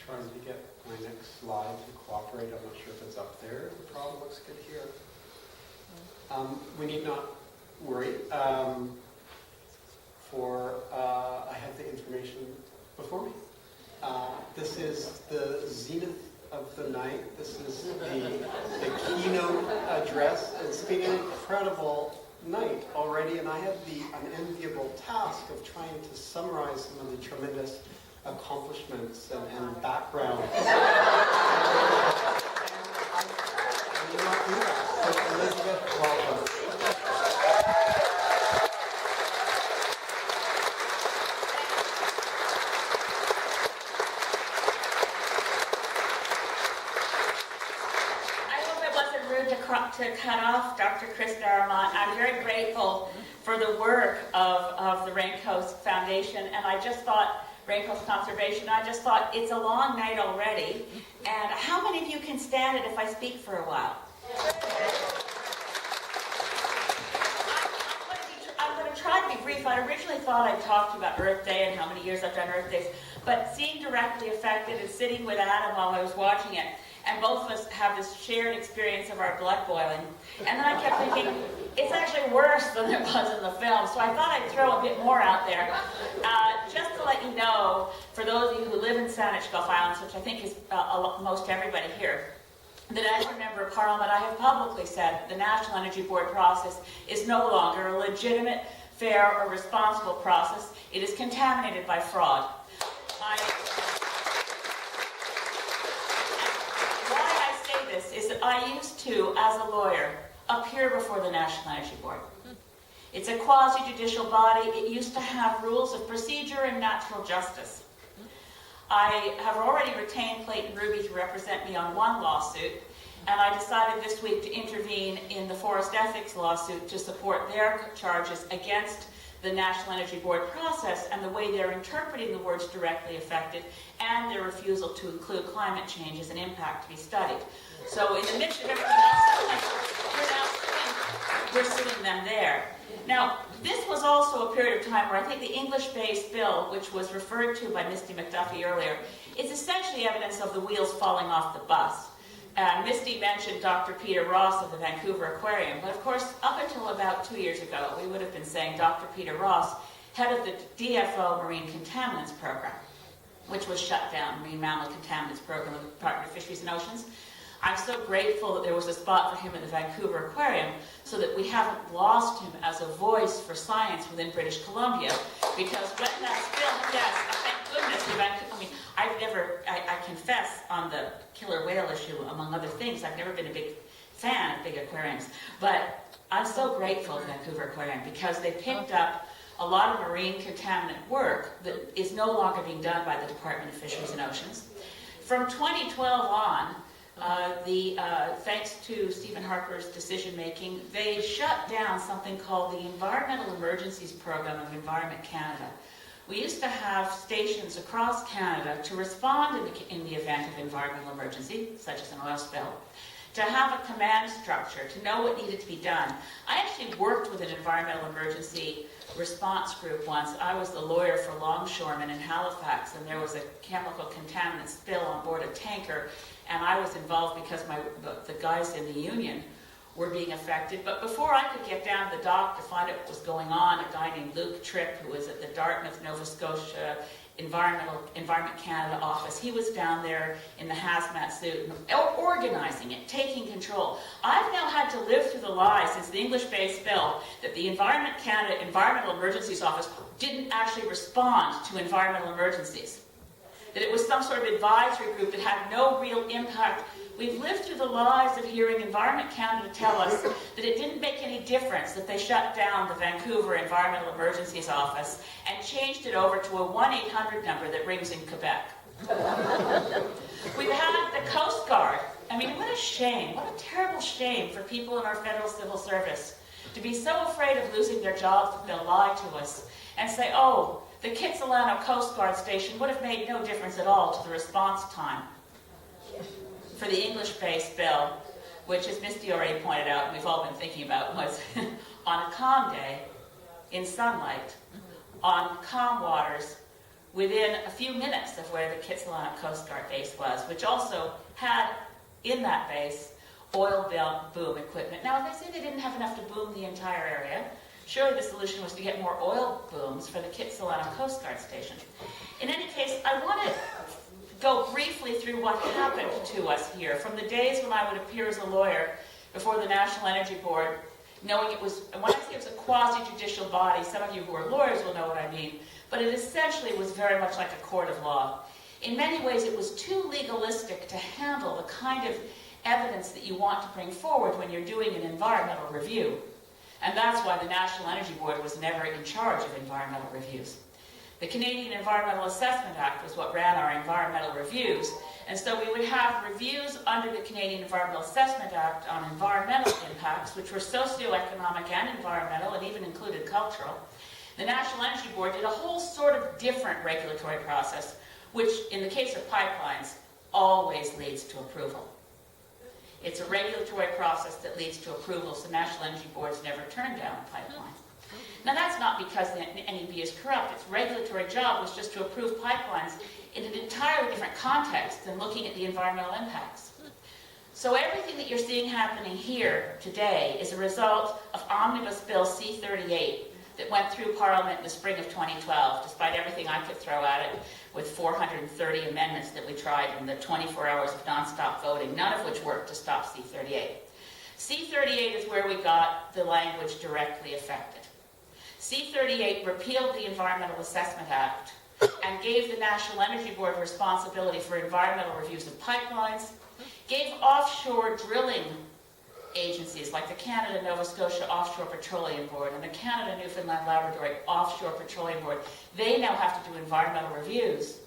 trying to get my next slide to cooperate. I'm not sure if it's up there. The problem looks good here. We need not worry. I have the information before me. This is the zenith of the night. This is the keynote address. It's been an incredible night already, and I had the unenviable task of trying to summarize some of the tremendous accomplishments and background. I did not do that. So Elizabeth, welcome. To cut off Dr. Chris Darramont. I'm very grateful for the work of the Raincoast Foundation, and I just thought, Raincoast Conservation, I just thought it's a long night already, and how many of you can stand it if I speak for a while? I'm going to try to be brief. I originally thought I'd talk to you about Earth Day and how many years I've done Earth Days, but seeing directly affected and sitting with Adam while I was watching it, and both of us have this shared experience of our blood boiling. And then I kept thinking, it's actually worse than it was in the film. So I thought I'd throw a bit more out there. Just to let you know, for those of you who live in Saanich Gulf Islands, which I think is most everybody here, that as a member of Parliament, I have publicly said the National Energy Board process is no longer a legitimate, fair, or responsible process. It is contaminated by fraud. Is that I used to, as a lawyer, appear before the National Energy Board. It's a quasi-judicial body. It used to have rules of procedure and natural justice. I have already retained Clayton Ruby to represent me on one lawsuit, and I decided this week to intervene in the forest ethics lawsuit to support their charges against the National Energy Board process and the way they're interpreting the words directly affected and their refusal to include climate change as an impact to be studied. So in the midst of everything else, we're sitting them there. Now, this was also a period of time where I think the English-based bill, which was referred to by Misty McDuffie earlier, is essentially evidence of the wheels falling off the bus. Misty mentioned Dr. Peter Ross of the Vancouver Aquarium, but of course, up until about 2 years ago, we would have been saying Dr. Peter Ross, head of the DFO Marine Contaminants Program, which was shut down, Marine Mammal Contaminants Program of the Department of Fisheries and Oceans. I'm so grateful that there was a spot for him at the Vancouver Aquarium so that we haven't lost him as a voice for science within British Columbia, because when that spill, yes, thank goodness, I confess on the killer whale issue, among other things, I've never been a big fan of big aquariums, but I'm so grateful to Vancouver Aquarium because they picked up a lot of marine contaminant work that is no longer being done by the Department of Fisheries and Oceans. From 2012 on, thanks to Stephen Harper's decision-making, they shut down something called the Environmental Emergencies Program of Environment Canada. We used to have stations across Canada to respond in the event of environmental emergency, such as an oil spill, to have a command structure, to know what needed to be done. I actually worked with an environmental emergency response group once. I was the lawyer for longshoremen in Halifax, and there was a chemical contaminant spill on board a tanker, and I was involved because the guys in the union were being affected. But before I could get down to the dock to find out what was going on, a guy named Luke Tripp, who was at the Dartmouth, Nova Scotia Environment Canada office, he was down there in the hazmat suit, organizing it, taking control. I've now had to live through the lie since the English-based bill that the Environment Canada Environmental Emergencies Office didn't actually respond to environmental emergencies. That it was some sort of advisory group that had no real impact. We've lived through the lies of hearing Environment Canada tell us that it didn't make any difference that they shut down the Vancouver Environmental Emergencies Office and changed it over to a 1-800 number that rings in Quebec. We've had the Coast Guard. I mean, what a shame, what a terrible shame for people in our federal civil service to be so afraid of losing their jobs that they'll lie to us and say, oh, the Kitsilano Coast Guard station would have made no difference at all to the response time. For the English-based bill, which, as Misty already pointed out, and we've all been thinking about, was on a calm day, in sunlight, on calm waters, within a few minutes of where the Kitsilano Coast Guard base was, which also had in that base oil boom equipment. Now, they say they didn't have enough to boom the entire area. Surely the solution was to get more oil booms for the Kitsilano Coast Guard station. In any case, I want to go briefly through what happened to us here from the days when I would appear as a lawyer before the National Energy Board, knowing it was, and when I say it was a quasi-judicial body, some of you who are lawyers will know what I mean, but it essentially was very much like a court of law. In many ways, it was too legalistic to handle the kind of evidence that you want to bring forward when you're doing an environmental review. And that's why the National Energy Board was never in charge of environmental reviews. The Canadian Environmental Assessment Act was what ran our environmental reviews, and so we would have reviews under the Canadian Environmental Assessment Act on environmental impacts, which were socioeconomic and environmental, and even included cultural. The National Energy Board did a whole sort of different regulatory process, which, in the case of pipelines, always leads to approval. It's a regulatory process that leads to approval, so National Energy Boards never turn down a pipeline. Now, that's not because the NEB is corrupt. Its regulatory job was just to approve pipelines in an entirely different context than looking at the environmental impacts. So everything that you're seeing happening here today is a result of Omnibus Bill C-38 that went through Parliament in the spring of 2012, despite everything I could throw at it, with 430 amendments that we tried in the 24 hours of nonstop voting, none of which worked to stop C-38. C-38 is where we got the language directly affected. C-38 repealed the Environmental Assessment Act and gave the National Energy Board responsibility for environmental reviews of pipelines, gave offshore drilling agencies like the Canada-Nova Scotia Offshore Petroleum Board and the Canada-Newfoundland-Labrador Offshore Petroleum Board. They now have to do environmental reviews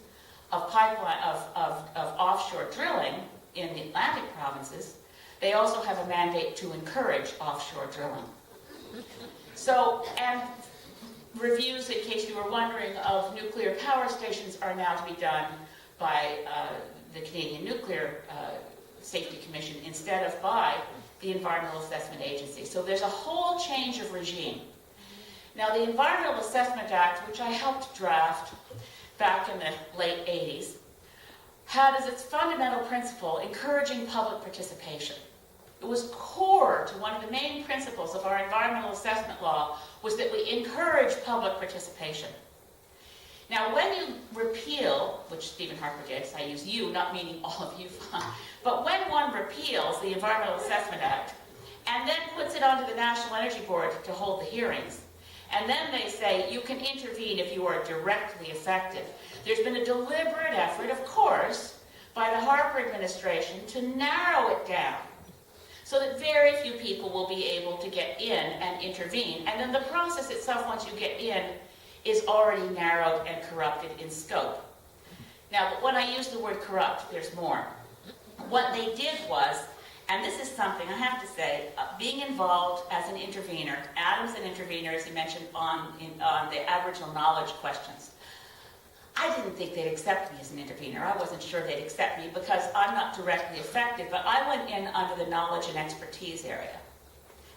of offshore drilling in the Atlantic provinces. They also have a mandate to encourage offshore drilling. So, and reviews, in case you were wondering, of nuclear power stations are now to be done by the Canadian Nuclear Safety Commission instead of by the Environmental Assessment Agency. So there's a whole change of regime. Now, the Environmental Assessment Act, which I helped draft back in the late 80s, had as its fundamental principle encouraging public participation. It was core to one of the main principles of our environmental assessment law was that we encourage public participation. Now, when you repeal, which Stephen Harper did, I use you, not meaning all of you, but when one repeals the Environmental Assessment Act and then puts it onto the National Energy Board to hold the hearings, and then they say you can intervene if you are directly affected, there's been a deliberate effort, of course, by the Harper administration to narrow it down so that very few people will be able to get in and intervene. And then the process itself, once you get in, is already narrowed and corrupted in scope. Now, when I use the word corrupt, there's more. What they did was, and this is something I have to say, being involved as an intervener, Adam's an intervener, as he mentioned, on the Aboriginal knowledge questions. I didn't think they'd accept me as an intervener. I wasn't sure they'd accept me because I'm not directly affected, but I went in under the knowledge and expertise area.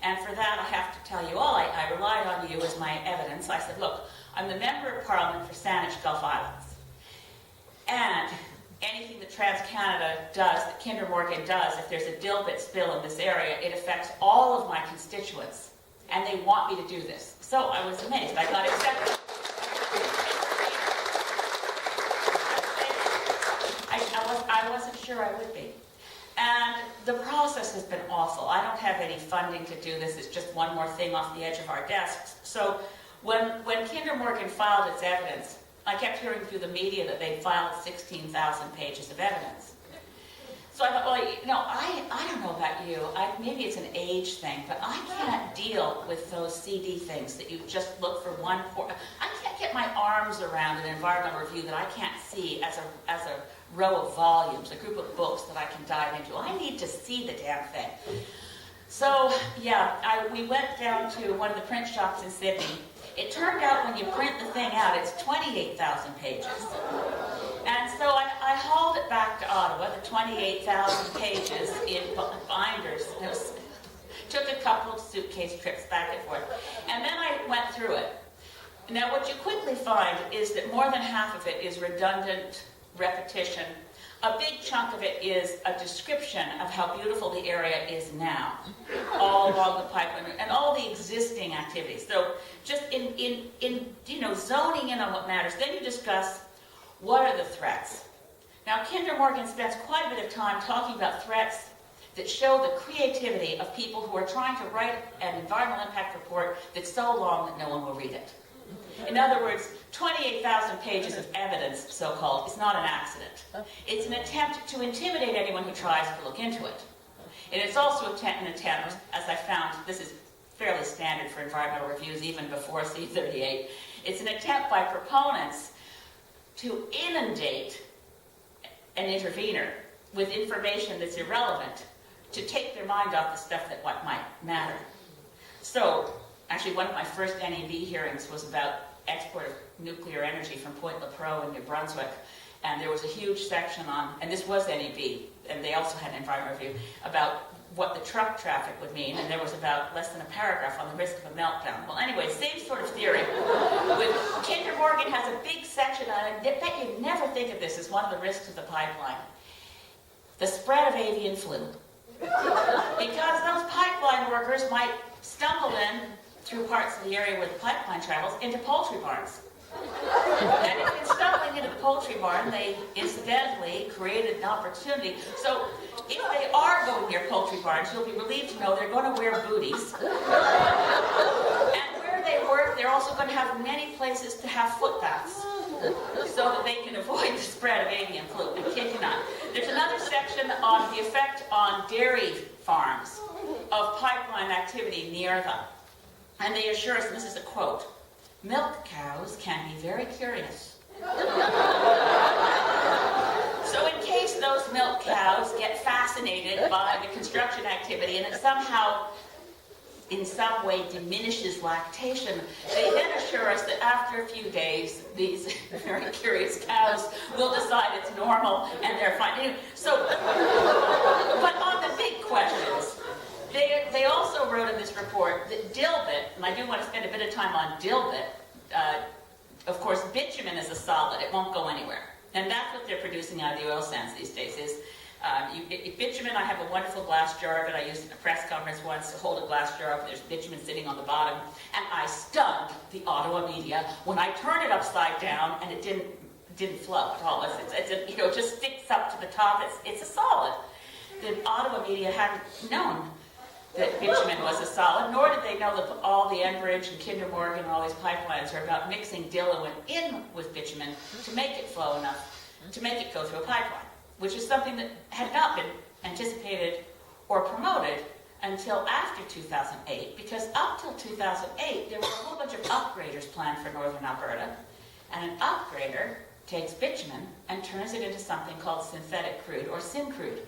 And for that, I have to tell you all, I relied on you as my evidence. I said, look, I'm the Member of Parliament for Saanich Gulf Islands. And anything that TransCanada does, that Kinder Morgan does, if there's a dilbit spill in this area, it affects all of my constituents. And they want me to do this. So I was amazed. I got accepted. I wasn't sure I would be. And the process has been awful. I don't have any funding to do this. It's just one more thing off the edge of our desks. So when Kinder Morgan filed its evidence, I kept hearing through the media that they filed 16,000 pages of evidence. So I thought, well, you know, I don't know about you. Maybe it's an age thing, but I can't deal with those CD things that you just look for one. I can't get my arms around an environmental review that I can't see as a row of volumes, a group of books that I can dive into. I need to see the damn thing. So, yeah, we went down to one of the print shops in Sydney. It turned out when you print the thing out, it's 28,000 pages. And so I hauled it back to Ottawa, the 28,000 pages in binders. Took a couple of suitcase trips back and forth. And then I went through it. Now, what you quickly find is that more than half of it is redundant repetition. A big chunk of it is a description of how beautiful the area is now, all along the pipeline, and all the existing activities. So just in zoning in on what matters, then you discuss what are the threats. Now, Kinder Morgan spends quite a bit of time talking about threats that show the creativity of people who are trying to write an environmental impact report that's so long that no one will read it. In other words, 28,000 pages of evidence, so-called, is not an accident. It's an attempt to intimidate anyone who tries to look into it. And it's also an attempt, as I found, this is fairly standard for environmental reviews even before C38, it's an attempt by proponents to inundate an intervener with information that's irrelevant, to take their mind off the stuff that might matter. So, actually, one of my first NEB hearings was about export of nuclear energy from Point Lepreau in New Brunswick, and there was a huge section on, and this was NEB, and they also had an environmental review, about what the truck traffic would mean, and there was about less than a paragraph on the risk of a meltdown. Well, anyway, same sort of theory. Kinder Morgan has a big section on it. I bet you'd never think of this as one of the risks of the pipeline. The spread of avian flu. Because those pipeline workers might stumble in through parts of the area where the pipeline travels into poultry barns. And if in stumbling into the poultry barn, they incidentally created an opportunity. So if they are going near poultry barns, you'll be relieved to know they're going to wear booties. And where they work, they're also going to have many places to have foot baths, so that they can avoid the spread of avian flu. I kid you not. There's another section on the effect on dairy farms of pipeline activity near them. And they assure us, and this is a quote, "Milk cows can be very curious." So in case those milk cows get fascinated by the construction activity and it somehow, in some way, diminishes lactation, they then assure us that after a few days, these very curious cows will decide it's normal and they're fine. So, but on the big questions, they also wrote in this report that dilbit, and I do want to spend a bit of time on dilbit. Of course, bitumen is a solid. It won't go anywhere. And that's what they're producing out of the oil sands these days is bitumen. I have a wonderful glass jar of it. I used it in a press conference once to hold a glass jar up. There's bitumen sitting on the bottom. And I stunned the Ottawa media when I turned it upside down and it didn't flow at all. It just sticks up to the top. It's a solid. The Ottawa media hadn't known that bitumen was a solid, nor did they know that all the Enbridge and Kinder Morgan and all these pipelines are about mixing diluent in with bitumen to make it flow enough, to make it go through a pipeline, which is something that had not been anticipated or promoted until after 2008, because up till 2008, there were a whole bunch of upgraders planned for northern Alberta, and an upgrader takes bitumen and turns it into something called synthetic crude, or Syncrude.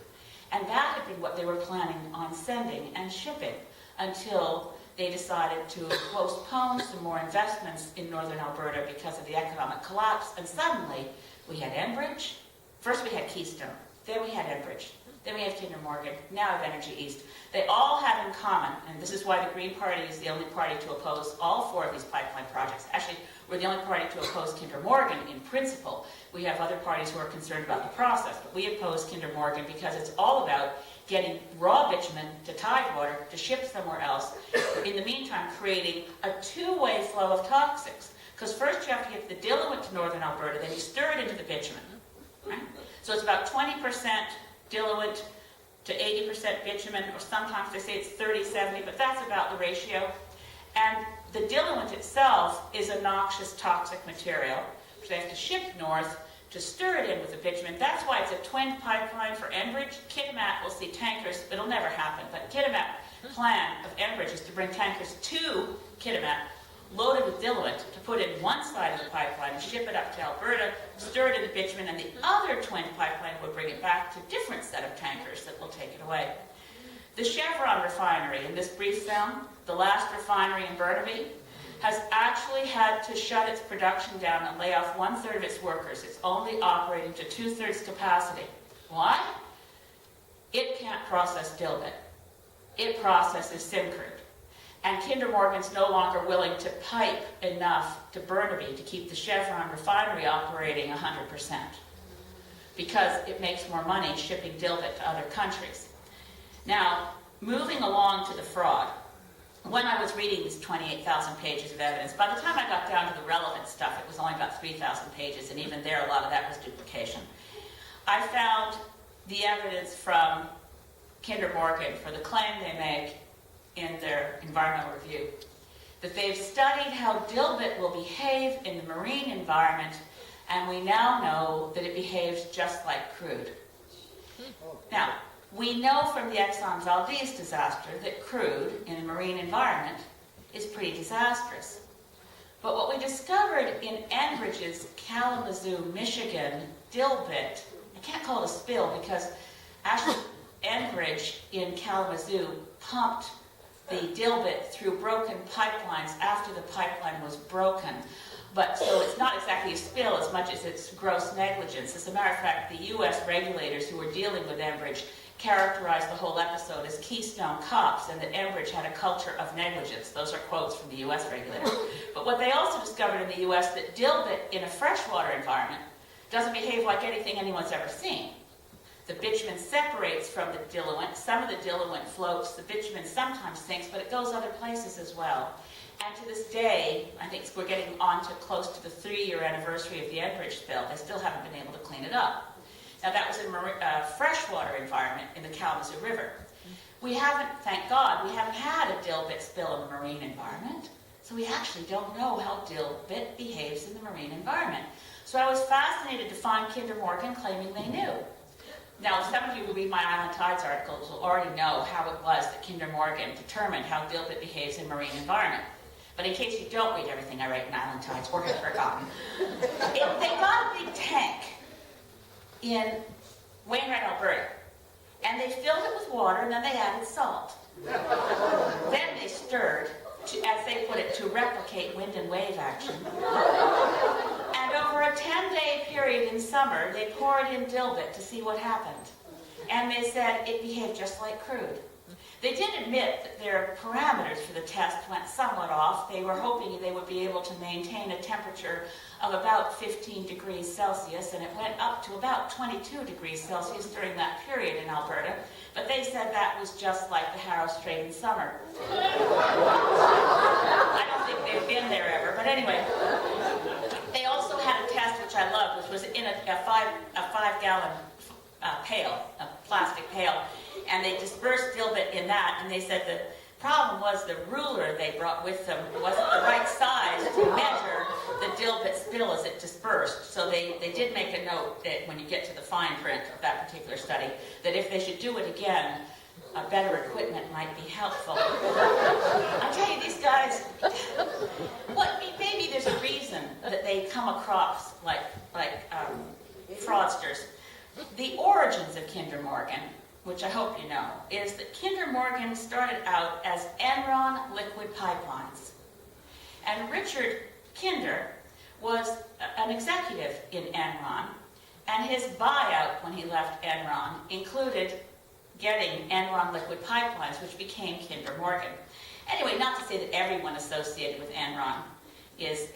And that had been what they were planning on sending and shipping until they decided to postpone some more investments in northern Alberta because of the economic collapse. And suddenly, we had Enbridge. First we had Keystone. Then we had Enbridge. Then we have Kinder Morgan. Now we have Energy East. They all have in common, and this is why the Green Party is the only party to oppose all four of these pipeline projects. Actually, we're the only party to oppose Kinder Morgan in principle. We have other parties who are concerned about the process, but we oppose Kinder Morgan because it's all about getting raw bitumen to tidewater to ship somewhere else. In the meantime, creating a two-way flow of toxics. Because first you have to get the diluent to northern Alberta, then you stir it into the bitumen. Right? So it's about 20% diluent to 80% bitumen, or sometimes they say it's 30-70, but that's about the ratio. And the diluent itself is a noxious, toxic material, which they have to ship north to stir it in with the bitumen. That's why it's a twin pipeline for Enbridge. Kitimat will see tankers. It'll never happen, but Kitimat plan of Enbridge is to bring tankers to Kitimat, loaded with diluent, to put in one side of the pipeline, ship it up to Alberta, stir it in the bitumen, and the other twin pipeline would bring it back to a different set of tankers that will take it away. The Chevron refinery, in this brief film, the last refinery in Burnaby, has actually had to shut its production down and lay off 1/3 of its workers. It's only operating to 2/3 capacity. Why? It can't process dilbit. It processes Syncrude. And Kinder Morgan's no longer willing to pipe enough to Burnaby to keep the Chevron refinery operating 100%, because it makes more money shipping dilbit to other countries. Now, moving along to the fraud, when I was reading these 28,000 pages of evidence, by the time I got down to the relevant stuff, it was only about 3,000 pages, and even there, a lot of that was duplication. I found the evidence from Kinder Morgan for the claim they make in their environmental review, that they've studied how dilbit will behave in the marine environment, and we now know that it behaves just like crude. Now, we know from the Exxon Valdez disaster that crude in the marine environment is pretty disastrous. But what we discovered in Enbridge's Kalamazoo, Michigan dilbit, I can't call it a spill because actually Enbridge in Kalamazoo pumped the dilbit through broken pipelines after the pipeline was broken. But so it's not exactly a spill as much as it's gross negligence. As a matter of fact, the U.S. regulators who were dealing with Enbridge characterized the whole episode as Keystone Cops, and that Enbridge had a culture of negligence. Those are quotes from the U.S. regulators. But what they also discovered in the U.S. that dilbit in a freshwater environment doesn't behave like anything anyone's ever seen. The bitumen separates from the diluent. Some of the diluent floats. The bitumen sometimes sinks, but it goes other places as well. And to this day, I think we're getting on to close to the 3-year anniversary of the Enbridge spill. They still haven't been able to clean it up. Now, that was in a freshwater environment in the Kalamazoo River. We haven't, thank God, we haven't had a dilbit spill in the marine environment, so we actually don't know how dilbit behaves in the marine environment. So I was fascinated to find Kinder Morgan claiming they knew. Now, some of you who read my Island Tides articles will already know how it was that Kinder Morgan determined how dilbit behaves in marine environment. But in case you don't read everything I write in Island Tides or have forgotten, they got a big tank in Wainwright, Alberta, and they filled it with water, and then they added salt. Then they stirred, as they put it, to replicate wind and wave action. And over a 10-day period in summer, they poured in dilbit to see what happened. And they said it behaved just like crude. They did admit that their parameters for the test went somewhat off. They were hoping they would be able to maintain a temperature of about 15 degrees Celsius, and it went up to about 22 degrees Celsius during that period in Alberta. But they said that was just like the Harrow Strait in summer. I don't think they've been there ever, but anyway. They also had a test, which I loved, which was in a 5-gallon pail, a plastic pail. And they dispersed dilbit in that, and they said the problem was the ruler they brought with them wasn't the right size to measure the dilbit spill as it dispersed. So they did make a note that when you get to the fine print of that particular study, that if they should do it again, better equipment might be helpful. I tell you, these guys, maybe there's a reason that they come across like fraudsters. The origins of Kinder Morgan, which I hope you know, is that Kinder Morgan started out as Enron liquid pipelines. And Richard Kinder was an executive in Enron, and his buyout when he left Enron included getting Enron liquid pipelines, which became Kinder Morgan. Anyway, not to say that everyone associated with Enron is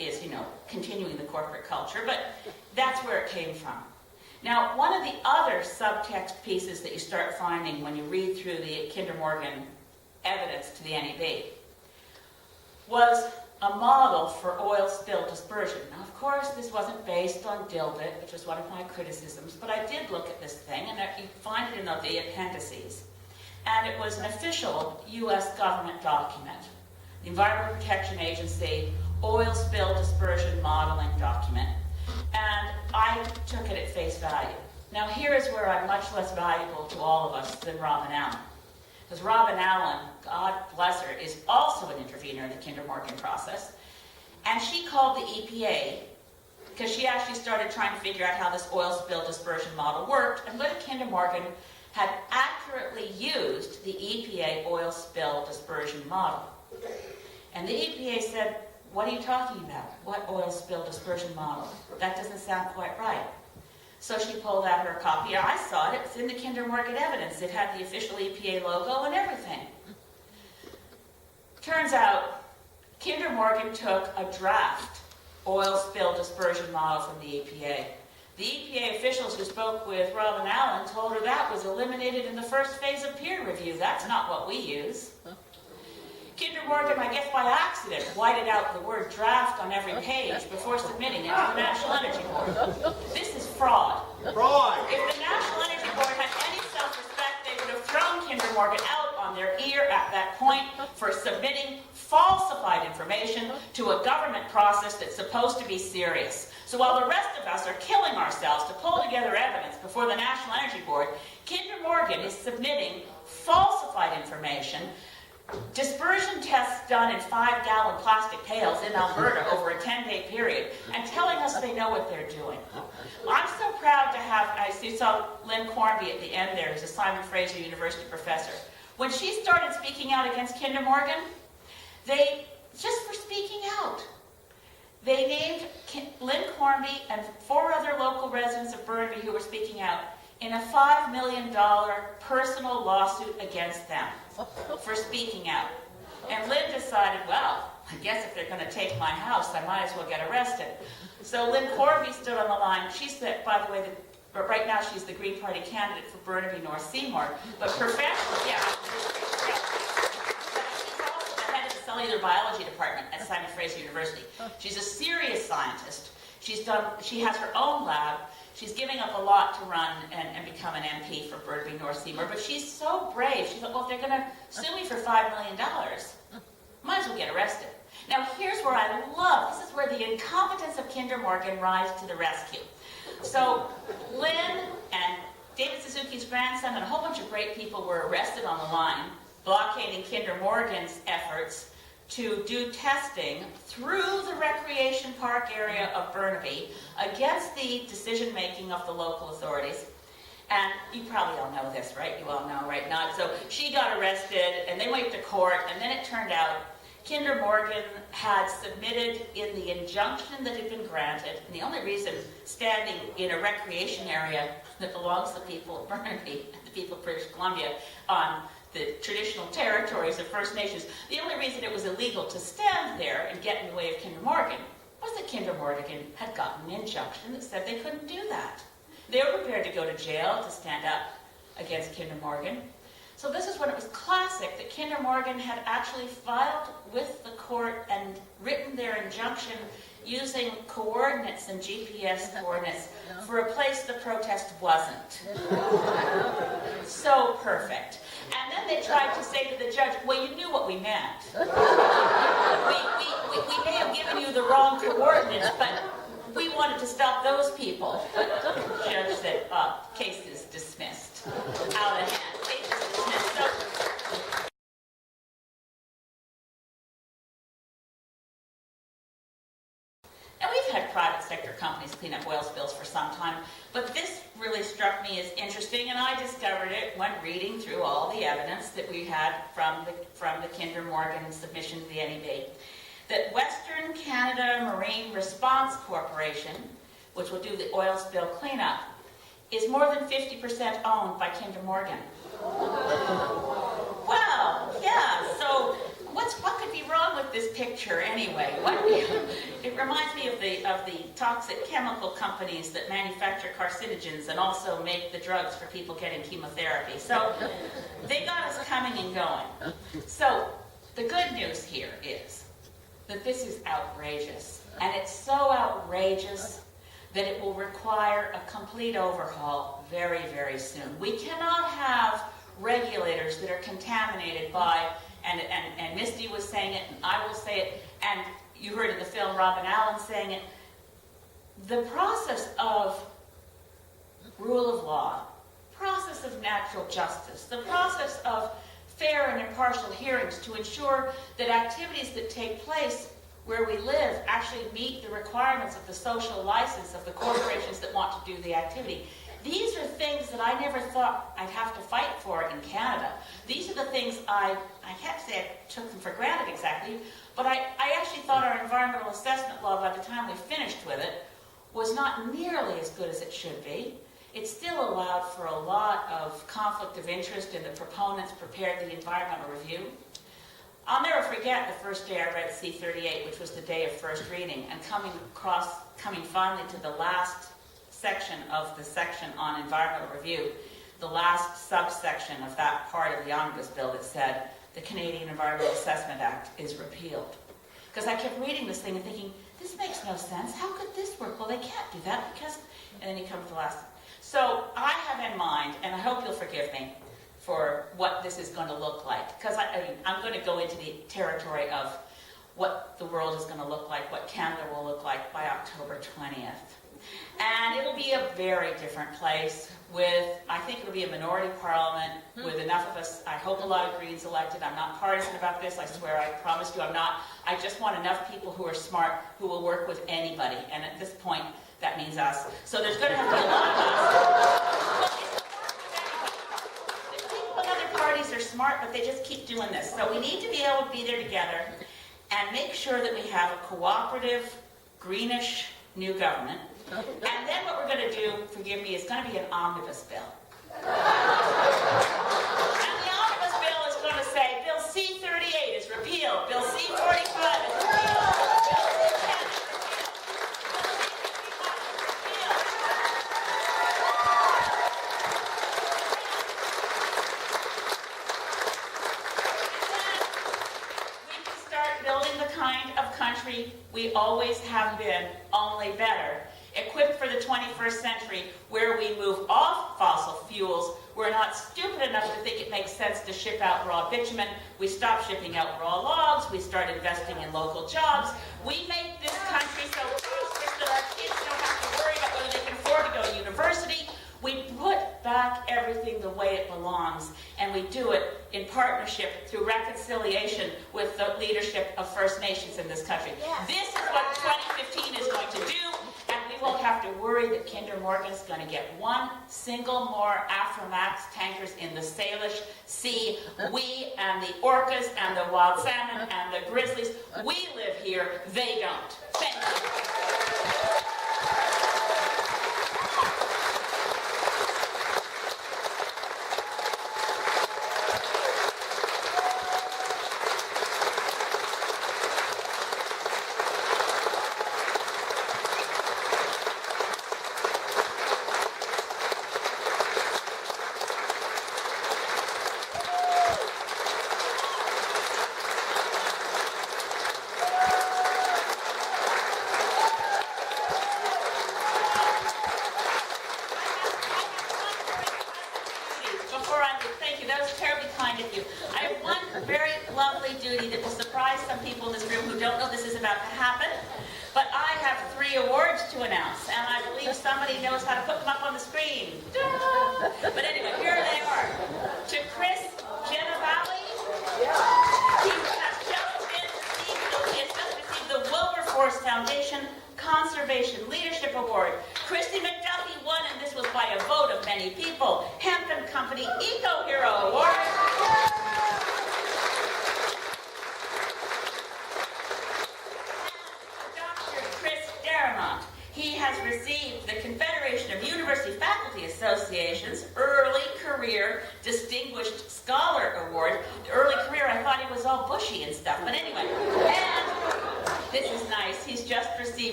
continuing the corporate culture, but that's where it came from. Now, one of the other subtext pieces that you start finding when you read through the Kinder Morgan evidence to the NEB was a model for oil spill dispersion. Now, of course, this wasn't based on dilbit, which was one of my criticisms, but I did look at this thing, and you find it in the appendices. And it was an official U.S. government document, the Environmental Protection Agency Oil Spill Dispersion Modeling Document. And I took it at face value. Now, here is where I'm much less valuable to all of us than Robin Allen. Because Robin Allen, God bless her, is also an intervener in the Kinder Morgan process. And she called the EPA, because she actually started trying to figure out how this oil spill dispersion model worked, and whether Kinder Morgan had accurately used the EPA oil spill dispersion model. And the EPA said, "What are you talking about? What oil spill dispersion model? That doesn't sound quite right." So she pulled out her copy. I saw it. It was in the Kinder Morgan evidence. It had the official EPA logo and everything. Turns out, Kinder Morgan took a draft oil spill dispersion model from the EPA. The EPA officials who spoke with Robin Allen told her that was eliminated in the first phase of peer review. That's not what we use. Kinder Morgan, I guess by accident, whited out the word draft on every page before submitting it to the National Energy Board. This is fraud. Fraud! If the National Energy Board had any self-respect, they would have thrown Kinder Morgan out on their ear at that point for submitting falsified information to a government process that's supposed to be serious. So while the rest of us are killing ourselves to pull together evidence before the National Energy Board, Kinder Morgan is submitting falsified information, dispersion tests done in 5-gallon plastic pails in Alberta over a 10-day period, and telling us they know what they're doing. I'm so proud to have, you saw Lynn Cornby at the end there, who's a Simon Fraser University professor. When she started speaking out against Kinder Morgan, just for speaking out, they named Lynn Cornby and 4 other local residents of Burnaby who were speaking out in a $5 million personal lawsuit against them for speaking out. And Lynn decided, well, I guess if they're going to take my house, I might as well get arrested. So Lynn Cornby stood on the line. She's by the way, right now she's the Green Party candidate for Burnaby North Seymour. But professionally, yeah. She's also the head of the cellular biology department at Simon Fraser University. She's a serious scientist. She has her own lab. She's giving up a lot to run and become an MP for Burnaby North Seymour, but she's so brave. She thought, well, if they're going to sue me for $5 million, might as well get arrested. Now, here's where I love, this is where the incompetence of Kinder Morgan rise to the rescue. So, Lynn and David Suzuki's grandson and a whole bunch of great people were arrested on the line, blockading Kinder Morgan's efforts to do testing through the recreation park area of Burnaby against the decision-making of the local authorities. And you probably all know this, right? You all know, right? Not. So she got arrested, and they went to court, and then it turned out Kinder Morgan had submitted in the injunction that had been granted, and the only reason standing in a recreation area that belongs to the people of Burnaby, the people of British Columbia, on the traditional territories of First Nations, the only reason it was illegal to stand there and get in the way of Kinder Morgan was that Kinder Morgan had gotten an injunction that said they couldn't do that. They were prepared to go to jail to stand up against Kinder Morgan. So this is when it was classic that Kinder Morgan had actually filed with the court and written their injunction using coordinates and GPS coordinates for a place the protest wasn't. So perfect. And then they tried to say to the judge, well, you knew what we meant. We may have given you the wrong coordinates, but we wanted to stop those people. But the judge said, case is dismissed. Out of hand. Case is dismissed. So, and we've had private sector companies clean up oil spills for some time, but this really struck me as interesting, and I discovered it when reading through all the evidence that we had from the Kinder Morgan submission to the NEB, that Western Canada Marine Response Corporation, which will do the oil spill cleanup, is more than 50% owned by Kinder Morgan. Well, yeah, so what could be wrong with this picture anyway? It reminds me of the toxic chemical companies that manufacture carcinogens and also make the drugs for people getting chemotherapy. So they got us coming and going. So the good news here is that this is outrageous. And it's so outrageous that it will require a complete overhaul very, very soon. We cannot have regulators that are contaminated by, and Misty was saying it, and I will say it, and you heard in the film Robin Allen saying it, the process of rule of law, process of natural justice, the process of fair and impartial hearings to ensure that activities that take place where we live actually meet the requirements of the social license of the corporations that want to do the activity. These are things that I never thought I'd have to fight for in Canada. These are the things I can't say I took them for granted exactly, but I actually thought our environmental assessment law, by the time we finished with it, was not nearly as good as it should be. It still allowed for a lot of conflict of interest, and the proponents prepared the environmental review. I'll never forget the first day I read C-38, which was the day of first reading, and coming finally to the last section of the section on environmental review, the last subsection of that part of the omnibus bill that said the Canadian Environmental Assessment Act is repealed. Because I kept reading this thing and thinking, this makes no sense. How could this work? Well, they can't do that because... And then you come to the last. So I have in mind, and I hope you'll forgive me for what this is going to look like. Because I'm going to go into the territory of what the world is going to look like, what Canada will look like by October 20th. And it'll be a very different place with, I think it'll be a minority parliament with enough of us, I hope a lot of Greens elected. I'm not partisan about this, I swear, I promise you I'm not. I just want enough people who are smart, who will work with anybody. And at this point, that means us. So there's going to have to be a lot of us. The people in other parties are smart, but they just keep doing this. So we need to be able to be there together and make sure that we have a cooperative, greenish new government. And then what we're going to do, forgive me, is going to be an omnibus bill. And the omnibus bill is going to say, Bill C-38 is repealed, Bill C-45 is repealed, Bill C-10 is repealed, Bill C-55 is repealed. We can start building the kind of country we always have been, only better. Equipped for the 21st century, where we move off fossil fuels. We're not stupid enough to think it makes sense to ship out raw bitumen. We stop shipping out raw logs. We start investing in local jobs. We make this country so prosperous that our kids don't have to worry about whether they can afford to go to university. We put back everything the way it belongs, and we do it in partnership through reconciliation with the leadership of First Nations in this country. Yes. This is what 2015 is going to do. We won't have to worry that Kinder Morgan's going to get one single more Aframax tankers in the Salish Sea. We and the orcas and the wild salmon and the grizzlies, we live here, they don't. Thank you.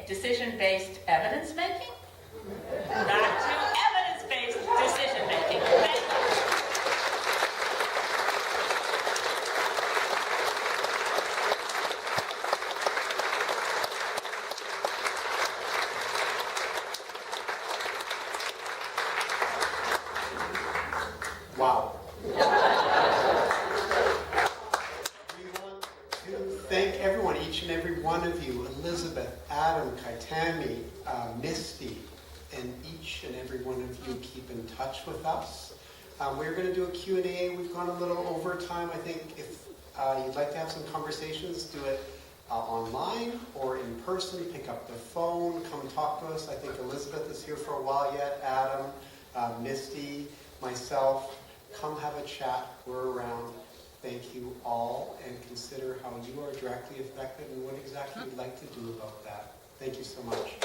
Decision-based evidence-making? Back to evidence-based decision-making. Thank you. Wow. We want to thank everyone, each and every one of you, Elizabeth, Adam, Kaitami, Misty, and each and every one of you keep in touch with us. We're going to do a Q&A. We've gone a little over time. I think if you'd like to have some conversations, do it online or in person. Pick up the phone, come talk to us. I think Elizabeth is here for a while yet, Adam, Misty, myself. Come have a chat. We're around. Thank you all, and consider how you are directly affected and what exactly you'd like to do about that. Thank you so much.